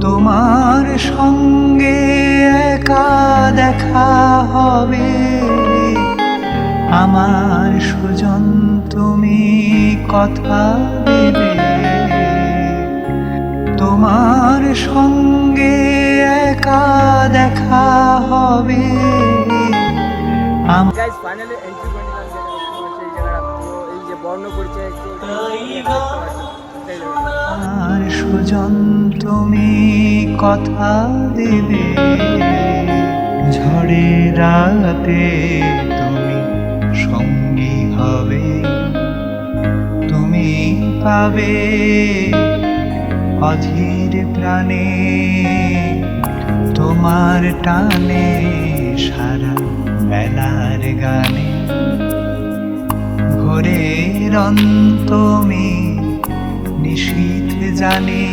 তোমার সঙ্গে একা দেখা হবে, আমার সুজন তুমি কথা দেবে। তোমার সঙ্গে একা দেখা হবে। গাইস ফাইনালি এন্ট্রি করে নিলাম সেই জায়গাটা। তো এই যে বর্ণ পরিচয় আমার সুজন তুমি কথা দেবে। ঝড়ে রাতে তুমি সঙ্গী হবে, তুমি পাবে অধীর প্রাণে। তোমার টানে সারা বেলার গানে ভোরের অন্তমে নিশীথ জানে।